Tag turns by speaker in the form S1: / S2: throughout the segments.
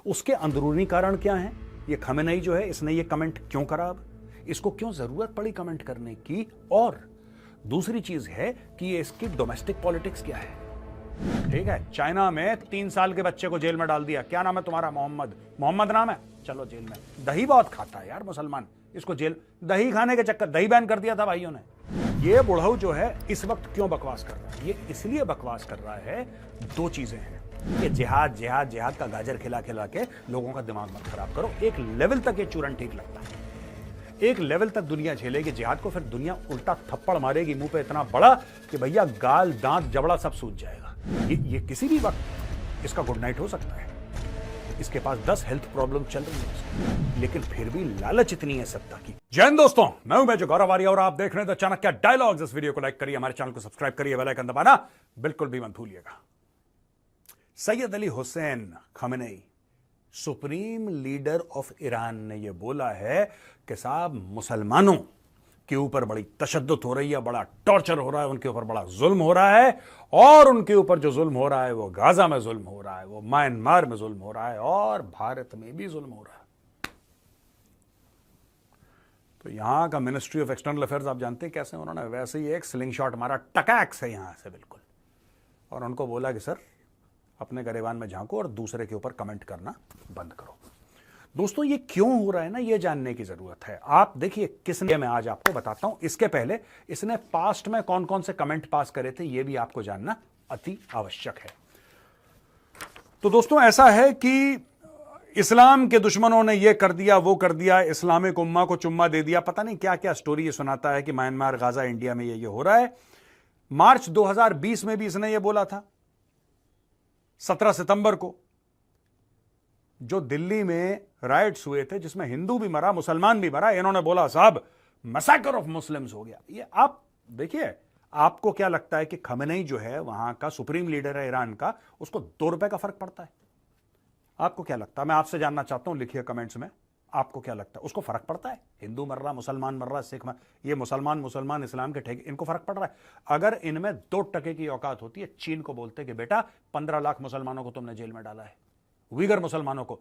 S1: उसके अंदरूनी कारण क्या है? ये खमेनेई जो है, इसने ये कमेंट क्यों करा? अब इसको क्यों जरूरत पड़ी कमेंट करने की? और दूसरी चीज है कि ये इसकी डोमेस्टिक पॉलिटिक्स क्या है। ठीक है, चाइना में 3 साल के बच्चे को जेल में डाल दिया। क्या नाम है तुम्हारा? मोहम्मद नाम है, चलो जेल में। दही बहुत खाता है यार मुसलमान, इसको जेल। दही खाने के चक्कर दही बैन कर दिया था भाइयों ने। ये बुढ़ऊ जो है इस वक्त क्यों बकवास कर रहा है? ये इसलिए बकवास कर रहा है, 2 चीजें हैं। ये जिहाद जिहाद जिहाद का गाजर खिला खिला के लोगों का दिमाग मत खराब करो। एक लेवल तक ये चूरन ठीक लगता है, एक लेवल तक दुनिया झेलेगी जिहाद को, फिर दुनिया उल्टा थप्पड़ मारेगी मुंह पे इतना बड़ा कि भैया गाल दांत जबड़ा सब सूज जाएगा। ये किसी भी वक्त इसका गुड नाइट हो सकता है। इसके पास 10 हेल्थ प्रॉब्लम चल रही है, लेकिन फिर भी लालच इतनी है सत्ता की। जय हिंद दोस्तों, मैं हूं मेजर गौरव आर्य और आप देख रहे हैं द चाणक्य डायलॉग्स। इस वीडियो को लाइक करिए, हमारे चैनल को सब्सक्राइब करिए, बेल आइकन दबाना बिल्कुल भी मत भूलिएगा। Syed Ali Hussain Khamenei, supreme leader of Iran, ने यह बोला है कि साहब मुसलमानों के ऊपर बड़ी तशद्दुद हो रही है, बड़ा टॉर्चर हो रहा है, उनके ऊपर बड़ा जुल्म हो रहा है। और उनके ऊपर जो जुल्म हो रहा है वो गाजा में जुल्म हो रहा है, वो म्यांमार में जुल्म हो रहा है, और भारत में भी जुल्म हो रहा है। तो यहां का मिनिस्ट्री ऑफ एक्सटर्नल अफेयर्स आप जानते हैं कैसे उन्होंने वैसे ही एक स्लिंग शॉट मारा, टकैक से यहां से बिल्कुल, और उनको बोला कि सर अपने गरेबान में झांको और दूसरे के ऊपर कमेंट करना बंद करो। दोस्तों ये क्यों हो रहा है ना, ये जानने की जरूरत है। आप देखिए किसने, मैं आज आपको बताता हूं। इसके पहले इसने पास्ट में कौन कौन से कमेंट पास करे थे, ये भी आपको जानना अति आवश्यक है। तो दोस्तों ऐसा है कि इस्लाम के दुश्मनों ने ये कर दिया, वो कर दिया, इस्लामिक उम्मा को चुम्मा दे दिया, पता नहीं क्या क्या स्टोरी ये सुनाता है कि म्यांमार, गाजा, इंडिया में ये हो रहा है। मार्च 2020 में भी इसने ये बोला था, 17 सितंबर को, जो दिल्ली में राइट्स हुए थे जिसमें हिंदू भी मरा, मुसलमान भी मरा, इन्होंने बोला साहब मैसेकर ऑफ मुस्लिम्स हो गया। ये आप देखिए, आपको क्या लगता है कि खमेनेई जो है वहां का सुप्रीम लीडर है ईरान का, उसको 2 रुपए का फर्क पड़ता है? आपको क्या लगता है? मैं आपसे जानना चाहता हूं, लिखिए कमेंट्स में, आपको क्या लगता है? उसको फर्क पड़ता है? हिंदू मर रहा, मुसलमान मर रहा, सिख मर, ये मुसलमान इस्लाम के ठेके, इनको फर्क पड़ रहा है? अगर इनमें 2 टके की औकात होती है, चीन को बोलते कि बेटा 15 लाख मुसलमानों को तुमने जेल में डाला है, उइगर मुसलमानों को।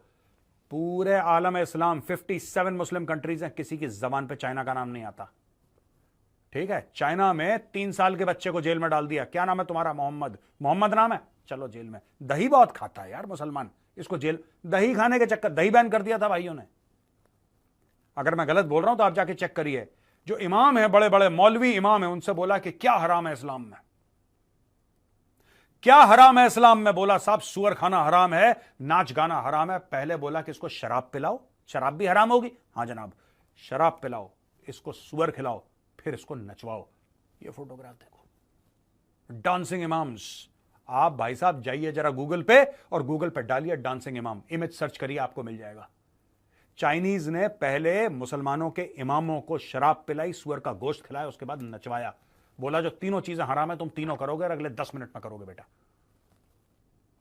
S1: पूरे आलम इस्लाम 57 मुस्लिम कंट्रीज हैं, किसी की जबान पे चाइना का नाम नहीं आता। ठीक है, चाइना में 3 साल के बच्चे को जेल में डाल दिया। क्या नाम है तुम्हारा? मोहम्मद नाम है, चलो जेल में। दही बहुत खाता है यार मुसलमान, इसको जेल। दही खाने के चक्कर दही बैन कर दिया था भाइयों ने। अगर मैं गलत बोल रहा हूं तो आप जाके चेक करिए। जो इमाम है, बड़े बड़े मौलवी इमाम है, उनसे बोला कि क्या हराम है इस्लाम में, क्या हराम है इस्लाम में? बोला साहब सुअर खाना हराम है, नाच गाना हराम है। पहले बोला कि इसको शराब पिलाओ, शराब भी हराम होगी, हाँ जनाब, शराब पिलाओ, इसको सुअर खिलाओ, फिर इसको नचवाओ। ये फोटोग्राफ देखो, डांसिंग इमाम्स। आप भाई साहब जाइए जरा गूगल पे और गूगल पे डालिए डांसिंग इमाम, इमेज सर्च करिए, आपको मिल जाएगा। चाइनीज ने पहले मुसलमानों के इमामों को शराब पिलाई, सुअर का गोश्त खिलाया, उसके बाद नचवाया। बोला जो तीनों चीजें हराम है तुम तीनों करोगे और अगले 10 मिनट में करोगे बेटा।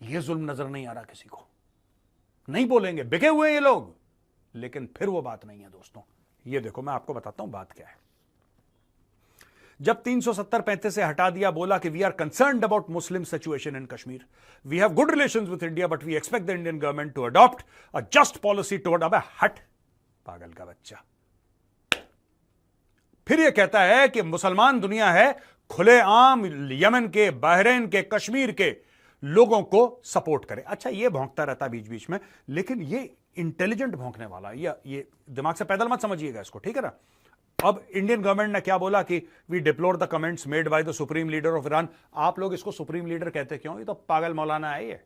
S1: यह जुल्म नजर नहीं आ रहा किसी को? नहीं बोलेंगे, बिके हुए ये लोग, लेकिन फिर वो बात नहीं है दोस्तों। ये देखो मैं आपको बताता हूं बात क्या है। जब 370-35 से हटा दिया, बोला कि we are concerned about Muslim situation in Kashmir, we have good relations with India but we expect the Indian government to adopt a just policy toward. अबे हट पागल का बच्चा। फिर यह कहता है कि मुसलमान दुनिया है, खुलेआम यमन के, बहरीन के, कश्मीर के लोगों को सपोर्ट करे। अच्छा ये भौंकता रहता बीच बीच में, लेकिन ये इंटेलिजेंट भौंकने वाला, ये दिमाग से पैदल मत समझिएगा इसको, ठीक है ना। अब इंडियन गवर्नमेंट ने क्या बोला कि we deplore the comments made by the supreme leader of Iran. आप लोग इसको सुप्रीम लीडर कहते क्यों? ये तो पागल मौलाना है ये,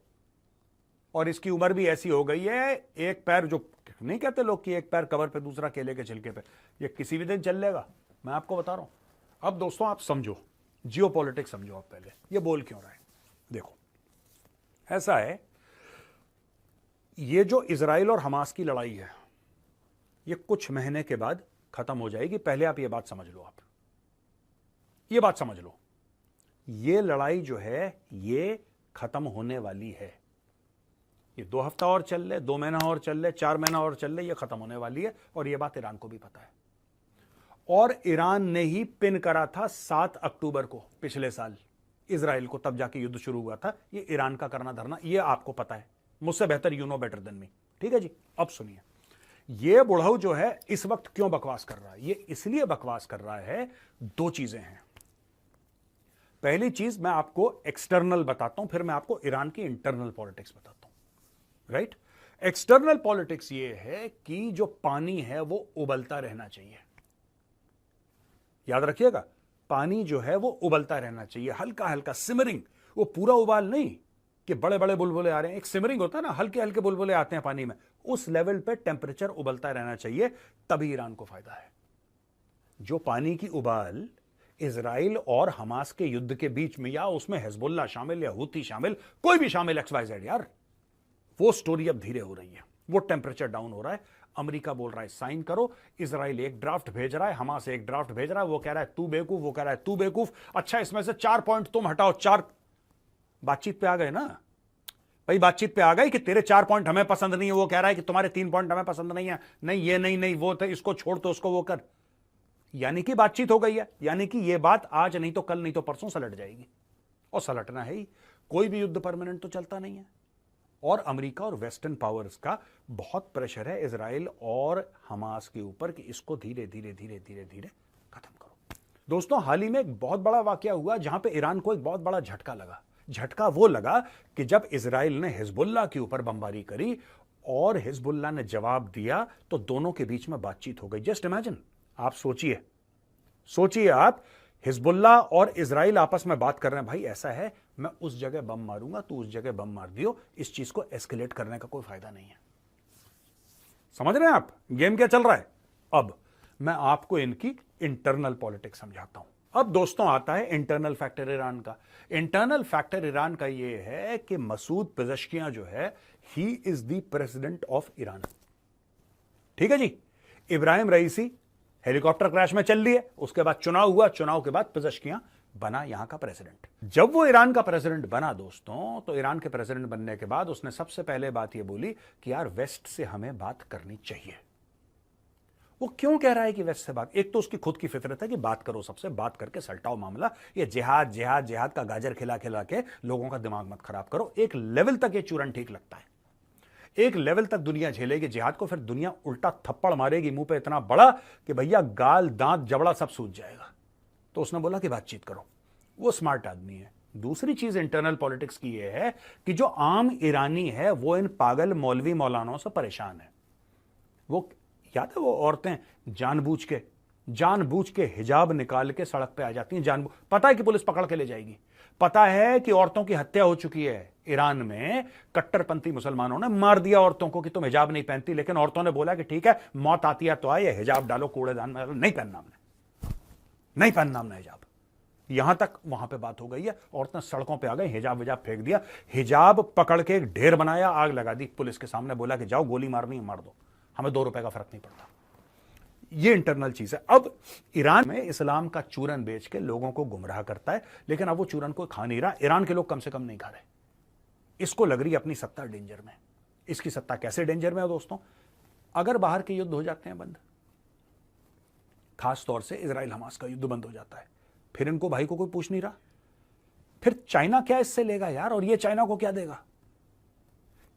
S1: और इसकी उम्र भी ऐसी हो गई है, एक पैर, जो नहीं कहते लोग कि एक पैर कबर पे दूसरा केले के छिलके पे, ये किसी भी दिन चल लेगा, मैं आपको बता रहा हूं। अब दोस्तों आप समझो, जियो पॉलिटिक्स समझो आप पहले, ये बोल क्यों रहा है। देखो ऐसा है, ये जो इजराइल और हमास की लड़ाई है, ये कुछ महीने के बाद खत्म हो जाएगी। पहले आप ये बात समझ लो, आप ये बात समझ लो, ये लड़ाई जो है ये खत्म होने वाली है। ये 2 हफ्ता और चल ले, 2 महीना और चल ले, 4 महीना और चल ले, ये खत्म होने वाली है। और ये बात ईरान को भी पता है, और ईरान ने ही पिन करा था 7 अक्टूबर को पिछले साल इजराइल को, तब जाके युद्ध शुरू हुआ था। ये ईरान का करना धरना, ये आपको पता है, मुझसे बेहतर, you know better than me. ठीक है जी। अब सुनिए, ये बुढ़ऊ जो है इस वक्त क्यों बकवास कर रहा है? ये इसलिए बकवास कर रहा है, दो चीजें हैं। पहली चीज मैं आपको एक्सटर्नल बताता हूं, फिर मैं आपको ईरान की इंटरनल पॉलिटिक्स बताता हूं। राइट? एक्सटर्नल पॉलिटिक्स ये है कि जो पानी है वो उबलता रहना चाहिए। याद रखिएगा, पानी जो है वो उबलता रहना चाहिए, हल्का हल्का सिमरिंग। वो पूरा उबाल नहीं कि बड़े बड़े बुलबुले आ रहे हैं, एक सिमरिंग होता है ना, हल्के हल्के बुलबुले आते हैं पानी में, उस लेवल पे टेम्परेचर उबलता रहना चाहिए, तभी ईरान को फायदा है। जो पानी की उबाल इजराइल और हमास के युद्ध के बीच में, या उसमें हिजबुल्लाह शामिल या हुती शामिल, कोई भी शामिल, XYZ यार, वो स्टोरी अब धीरे हो रही है, वो टेम्परेचर डाउन हो रहा है। अमेरिका बोल रहा है साइन करो, इजराइल एक ड्राफ्ट भेज रहा है, हमास एक ड्राफ्ट भेज रहा है, वो कह रहा है तू बेवकूफ, वो कह रहा है तू बेवकूफ। अच्छा, इसमें से 4 पॉइंट तुम हटाओ, 4 बातचीत पे आ गए ना भाई, बातचीत पे आ गए कि तेरे 4 पॉइंट हमें पसंद नहीं है, वो कह रहा है कि तुम्हारे 3 पॉइंट हमें पसंद नहीं है, नहीं ये नहीं नहीं वो, तो इसको छोड़, तो उसको वो कर। यानी कि बातचीत हो गई है, यानी कि ये बात आज नहीं तो कल नहीं तो परसों सलट जाएगी, और सलटना है ही। कोई भी युद्ध परमानेंट तो चलता नहीं है, और अमेरिका और वेस्टर्न पावर्स का बहुत प्रेशर है इजराइल और हमास के ऊपर कि इसको धीरे धीरे धीरे धीरे धीरे खत्म करो। दोस्तों, हाल ही में एक बहुत बड़ा वाकया हुआ जहां पे ईरान को एक बहुत बड़ा झटका लगा। झटका वो लगा कि जब इजराइल ने हिजबुल्लाह के ऊपर बमबारी करी और हिजबुल्लाह ने जवाब दिया, तो दोनों के बीच में बातचीत हो गई। जस्ट इमेजिन, आप सोचिए आप, हिजबुल्लाह और इजराइल आपस में बात कर रहे हैं, भाई ऐसा है मैं उस जगह बम मारूंगा, तू उस जगह बम मार दियो, इस चीज को एस्केलेट करने का कोई फायदा नहीं है। समझ रहे हैं आप गेम क्या चल रहा है? अब मैं आपको इनकी इंटरनल पॉलिटिक्स समझाता हूं। अब दोस्तों आता है इंटरनल फैक्टर ईरान का। इंटरनल फैक्टर ईरान का यह है कि मसूद पेज़ेश्कियां जो है, he is the president of Iran. ठीक है जी। इब्राहिम रईसी हेलीकॉप्टर क्रैश में चल लिए, उसके बाद चुनाव हुआ, चुनाव के बाद पेज़ेश्कियां बना यहां का प्रेसिडेंट। जब वो ईरान का प्रेसिडेंट बना दोस्तों, तो ईरान के प्रेसिडेंट बनने के बाद उसने सबसे पहले बात ये बोली कि यार वेस्ट से हमें बात करनी चाहिए। वो क्यों कह रहा है कि वेस्ट से बात? एक तो उसकी खुद की फितरत है कि बात करो, सबसे बात करके सलटाओ मामला, ये जिहाद जिहाद जिहाद का गाजर खिला खिला के लोगों का दिमाग मत खराब करो। एक लेवल तक ये चूरन ठीक लगता है, एक लेवल तक दुनिया झेलेगी जिहाद को, फिर दुनिया उल्टा थप्पड़ मारेगी मुंह पे इतना बड़ा कि भैया गाल दांत जबड़ा सब सूज जाएगा। तो उसने बोला कि बातचीत करो। वो स्मार्ट आदमी है। दूसरी चीज इंटरनल पॉलिटिक्स की यह है कि जो आम ईरानी है वो इन पागल मौलवी मौलानाओं से परेशान है। वो याद है, वो औरतें जानबूझ के हिजाब निकाल के सड़क पे आ जाती हैं, पता है कि पुलिस पकड़ के ले जाएगी, पता है कि औरतों की हत्या हो चुकी है ईरान में, कट्टरपंथी मुसलमानों ने मार दिया औरतों को कि तुम हिजाब नहीं पहनती, लेकिन औरतों ने बोला कि ठीक है मौत आती है तो आए, हिजाब डालो कूड़ेदान में, नहीं पहनना हमने हिजाब। यहां तक वहां पे बात हो गई है, औरतें सड़कों पे आ गई, हिजाब फेंक दिया, हिजाब पकड़ के एक ढेर बनाया, आग लगा दी पुलिस के सामने, बोला कि जाओ गोली मारनी है मार दो, हमें 2 रुपए का फर्क नहीं पड़ता। ये इंटरनल चीज है। अब ईरान में इस्लाम का चूरन बेच के लोगों को गुमराह करता है, लेकिन अब वो चूरन को खा नहीं रहा। ईरान के लोग कम से कम नहीं खा रहे। इसको लग रही है अपनी सत्ता डेंजर में। इसकी सत्ता कैसे डेंजर में है दोस्तों? अगर बाहर के युद्ध हो जाते हैं बंद, खास तौर से इजराइल हमास का युद्ध बंद हो जाता है, फिर इनको भाई को कोई पूछ नहीं रहा, फिर चाइना क्या इससे लेगा यार, और ये चाइना को क्या देगा?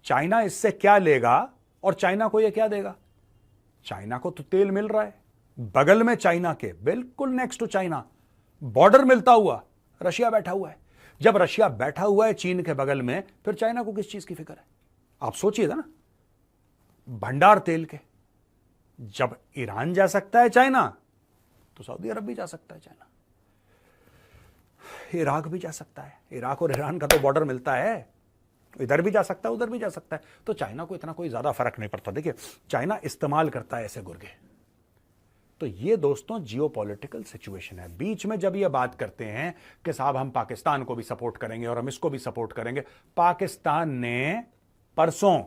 S1: चाइना इससे क्या लेगा और चाइना को ये क्या देगा? चाइना को तो तेल मिल रहा है, बगल में चाइना के बिल्कुल नेक्स्ट टू चाइना बॉर्डर मिलता हुआ रशिया बैठा हुआ है। जब रशिया बैठा हुआ है चीन के बगल में, फिर चाइना को किस चीज की फिक्र है? आप सोचिएगा ना, भंडार तेल के। जब ईरान जा सकता है चाइना, तो सऊदी अरब भी जा सकता है चाइना, इराक भी जा सकता है। इराक और ईरान का तो बॉर्डर मिलता है, इधर भी जा सकता है उधर भी जा सकता है, तो चाइना को इतना कोई ज्यादा फर्क नहीं पड़ता। देखिए, चाइना इस्तेमाल करता है ऐसे गुर्गे। तो ये दोस्तों जियोपॉलिटिकल सिचुएशन है। बीच में जब ये बात करते हैं कि साहब हम पाकिस्तान को भी सपोर्ट करेंगे और हम इसको भी सपोर्ट करेंगे, पाकिस्तान ने परसों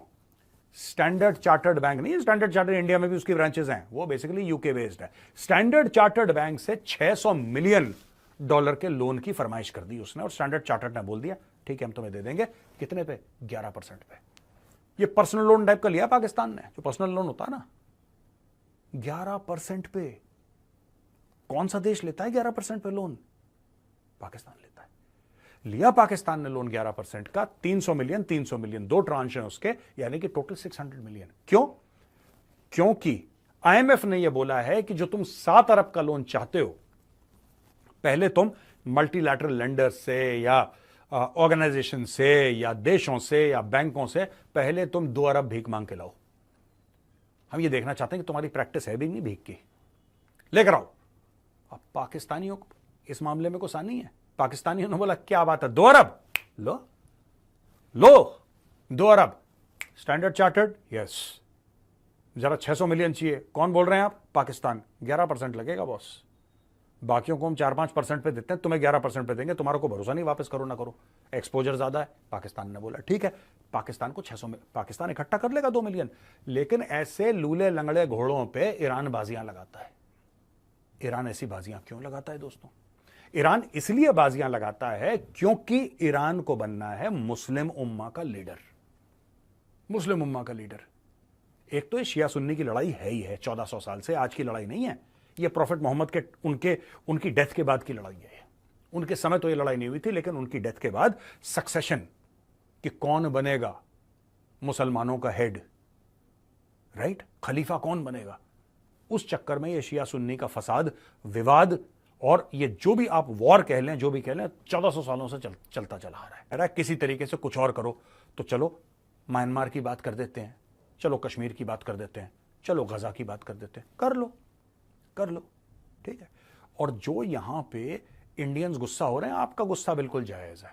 S1: स्टैंडर्ड चार्टर्ड बैंक, नहीं स्टैंडर्ड चार्टर्ड इंडिया में भी उसकी ब्रांचेस हैं, वो बेसिकली यूके बेस्ड है, स्टैंडर्ड चार्टर्ड बैंक से $600 मिलियन के लोन की फरमाइश कर दी उसने, और स्टैंडर्ड चार्टर्ड ने बोल दिया ठीक है हम तुम्हें दे देंगे। कितने पे? 11% पे। ये पर्सनल लोन टाइप का लिया पाकिस्तान ने, जो पर्सनल लोन होता है ना, 11% पे। कौन सा देश लेता है 11% पे लोन? पाकिस्तान लेता है। लिया पाकिस्तान ने लोन 11% का, 300 मिलियन 300 मिलियन, 2 ट्रांच हैं उसके, यानी कि टोटल 600 मिलियन। क्यों? क्योंकि आईएमएफ ने यह बोला है कि जो तुम 7 अरब का लोन चाहते हो, पहले तुम मल्टीलैटरल लेंडर से या ऑर्गेनाइजेशन से या देशों से या बैंकों से पहले तुम 2 अरब भीख मांग के लाओ। हम ये देखना चाहते हैं कि तुम्हारी प्रैक्टिस है भी नहीं भीख की, लेकर आओ। अब पाकिस्तानियों को इस मामले में कुछ आनी है। पाकिस्तानियों ने बोला क्या बात है, 2 अरब लो, लो 2 अरब। स्टैंडर्ड चार्टर्ड, यस, जरा 600 मिलियन चाहिए। कौन बोल रहे हैं आप? पाकिस्तान। 11% लगेगा बॉस, बाकियों को हम 4-5% पे देते हैं, तुम्हें 11% पे देंगे, तुम्हारा को भरोसा नहीं, वापस करो ना करो, एक्सपोजर ज्यादा है। पाकिस्तान ने बोला ठीक है, पाकिस्तान को 600 में पाकिस्तान इकट्ठा कर लेगा 2 मिलियन। लेकिन ऐसे लूले लंगड़े घोड़ों पे ईरान बाजियां लगाता है। ईरान ऐसी बाजियां क्यों लगाता है दोस्तों? ईरान इसलिए बाजियां लगाता है क्योंकि ईरान को बनना है मुस्लिम उम्मा का लीडर। मुस्लिम उम्मा का लीडर। एक तो ये शिया सुन्नी की लड़ाई है ही है, 1400 साल से, आज की लड़ाई नहीं है ये। प्रॉफिट मोहम्मद के उनकी डेथ के बाद की लड़ाई है। उनके समय तो ये लड़ाई नहीं हुई थी, लेकिन उनकी डेथ के बाद सक्सेशन कि कौन बनेगा मुसलमानों का हेड, राइट, खलीफा कौन बनेगा, उस चक्कर में ये शिया सुन्नी का फसाद, विवाद, और ये जो भी आप वॉर कह लें, जो भी कह लें, 1400 सालों से चलता चला आ रहा है। किसी तरीके से कुछ और करो तो चलो म्यांमार की बात कर देते हैं, चलो कश्मीर की बात कर देते हैं, चलो गजा की बात कर देते हैं, कर लो, ठीक है। और जो यहां पे इंडियंस गुस्सा हो रहे हैं, आपका गुस्सा बिल्कुल जायज है।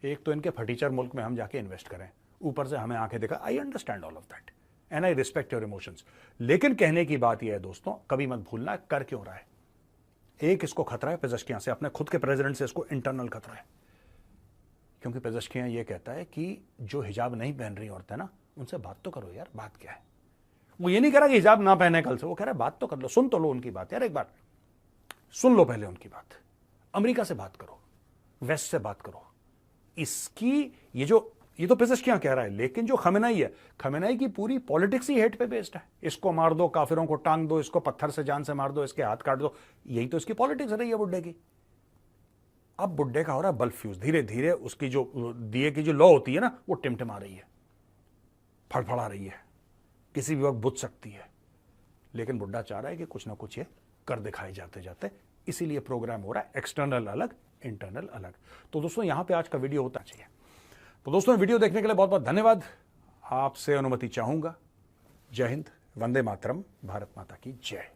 S1: एक तो इनके फटीचर मुल्क में हम जाके इन्वेस्ट करें, ऊपर से हमें आंखें दिखा। I understand all of that and I respect your emotions. लेकिन कहने की बात यह है दोस्तों, कभी मत भूलना कर क्यों रहा है। एक इसको खतरा है पेज़ेश्कियां से, अपने खुद के प्रेसिडेंट से इसको इंटरनल खतरा है। क्योंकि पेज़ेश्कियां ये कहता है कि जो हिजाब नहीं पहन रही औरतें ना, उनसे बात तो करो यार, बात क्या है। वो ये नहीं कह रहा कि हिजाब ना पहने कल से, वो कह रहा है बात तो कर लो, सुन तो लो उनकी बात यार, एक बार सुन लो पहले उनकी बात। अमेरिका से बात करो, वेस्ट से बात करो। इसकी ये तो पेज़ेश्कियां कह रहा है, लेकिन जो खमेनाई है, खमेनाई की पूरी पॉलिटिक्स ही हेट पे बेस्ड है। इसको मार दो, काफिरों को टांग दो, इसको पत्थर से जान से मार दो, इसके हाथ काट दो, यही तो इसकी पॉलिटिक्स रही है बुड्ढे की। अब बुड्ढे का हो रहा है बल्ब फ्यूज, धीरे धीरे उसकी जो दिए की जो लौ होती है ना, वो टिमटिमा रही है, फड़फड़ा रही है, किसी भी वक्त बुझ सकती है। लेकिन बुड्ढा चाह रहा है कि कुछ ना कुछ ये कर दिखाए जाते जाते, इसीलिए प्रोग्राम हो रहा है एक्सटर्नल अलग, इंटरनल अलग। तो दोस्तों यहां पे आज का वीडियो होता चाहिए। तो दोस्तों वीडियो देखने के लिए बहुत बहुत धन्यवाद। आपसे अनुमति चाहूंगा। जय हिंद, वंदे मातरम, भारत माता की जय।